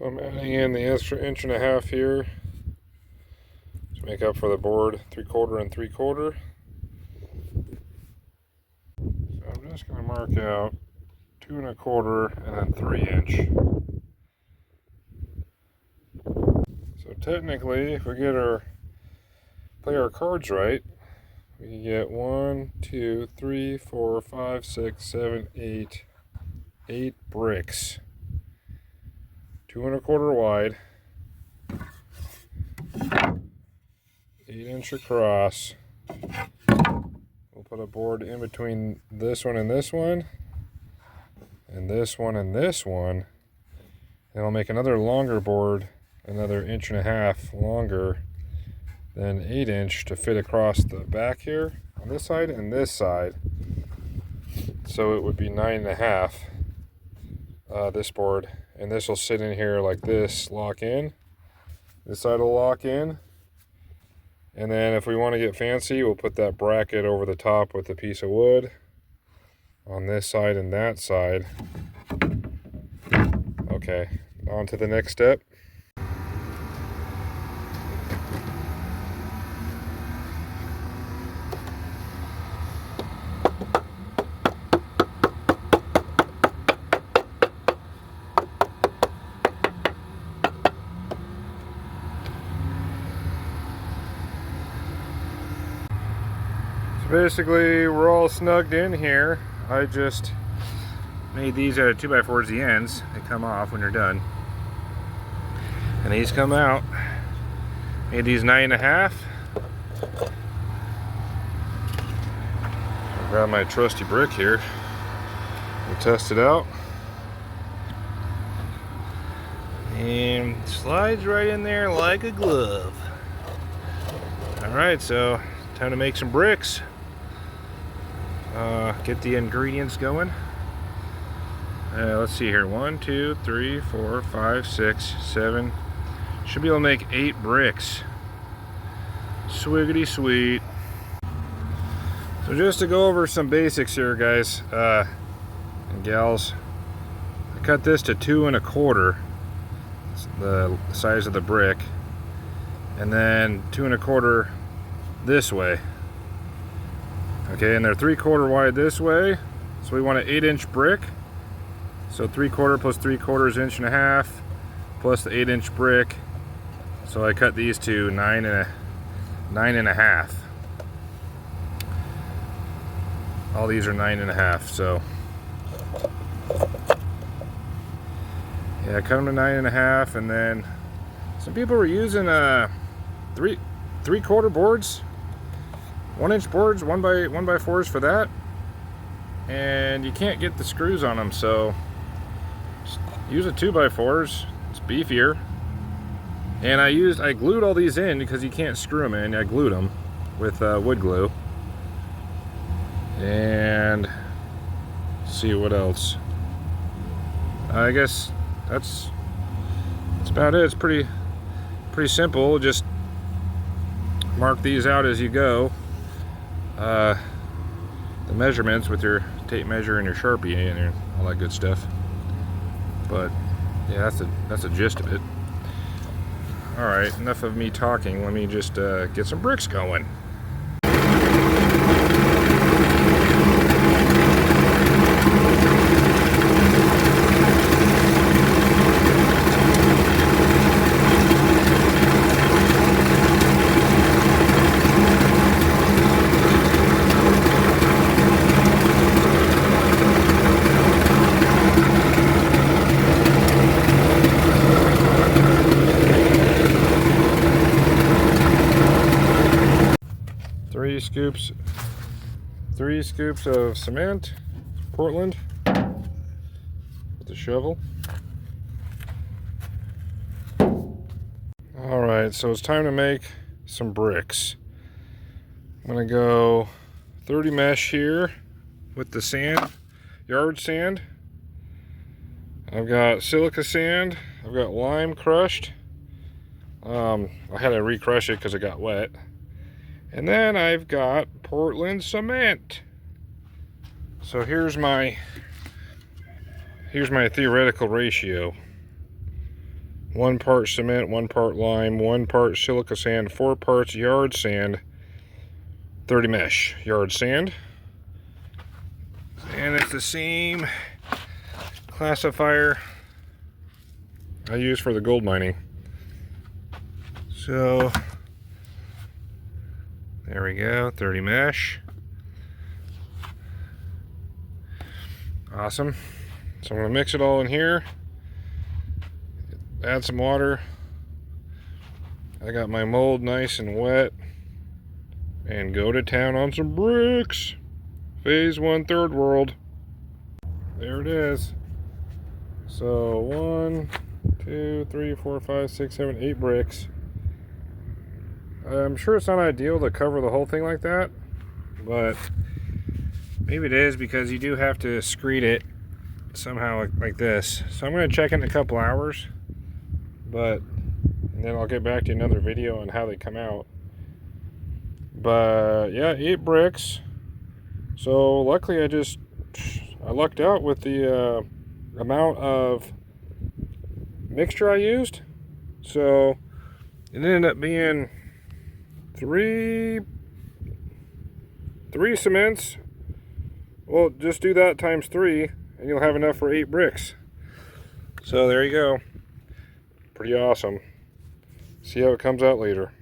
So I'm adding in the extra 1.5 inches here to make up for the board 3/4 and 3/4. So I'm just going to mark out 2 1/4 and then 3 inch. So technically, if we play our cards right, we can get 1, 2, 3, 4, 5, 6, 7, 8 bricks. 2 1/4 wide, 8 inch across. We'll put a board in between this one and this one, and this one and this one. And I'll make another longer board, another 1.5 inches longer than 8 inch to fit across the back here on this side and this side. So it would be 9.5, this board. And this will sit in here like this, lock in. This side will lock in. And then if we want to get fancy, we'll put that bracket over the top with a piece of wood on this side and that side. Okay, on to the next step. Basically, we're all snugged in here. I just made these out of 2x4s, the ends. They come off when you're done. And these come out. Made these 9.5. I'll grab my trusty brick here and test it out. And slides right in there like a glove. Alright, so time to make some bricks. Get the ingredients going. Let's see here. 1, 2, 3, 4, 5, 6, 7. Should be able to make 8 bricks. Swiggity sweet. So just to go over some basics here, guys and gals. I cut this to 2 1/4. It's the size of the brick. And then 2 1/4 this way. Okay, and they're 3/4 wide this way, so we want an 8 inch brick. So 3/4 plus 3/4 is 1.5 inches, plus the 8 inch brick. So I cut these to 9.5. All these are 9.5. So yeah, I cut them to 9.5, and then some people were using 3/4 boards. 1 inch boards, 1x4s for that, and you can't get the screws on them, so just use a 2x4s. It's beefier. And I glued all these in because you can't screw them in. I glued them with wood glue. And let's see what else. I guess that's about it. It's pretty simple. Just mark these out as you go. The measurements with your tape measure and your Sharpie and all that good stuff. But yeah, that's the gist of it. All right, enough of me talking. Let me just get some bricks going. 3 scoops of cement, Portland, with the shovel. Alright, so it's time to make some bricks. I'm going to go 30 mesh here with the sand, yard sand. I've got silica sand, I've got lime crushed. I had to re-crush it because it got wet. And then I've got Portland cement. So here's my theoretical ratio. 1 part cement, 1 part lime, 1 part silica sand, 4 parts yard sand, 30 mesh yard sand. And it's the same classifier I use for the gold mining. So there we go, 30 mesh. Awesome. So I'm going to mix it all in here. Add some water. I got my mold nice and wet. And go to town on some bricks. Phase 1, third world. There it is. So 1, 2, 3, 4, 5, 6, 7, 8 bricks. I'm sure it's not ideal to cover the whole thing like that, but maybe it is because you do have to screed it somehow like this. So I'm going to check in a couple hours, and then I'll get back to another video on how they come out. But yeah, 8 bricks. So luckily I lucked out with the amount of mixture I used. So it ended up being three cements. Well, just do that times 3 and you'll have enough for 8 bricks. So there you go. Pretty awesome. See how it comes out later.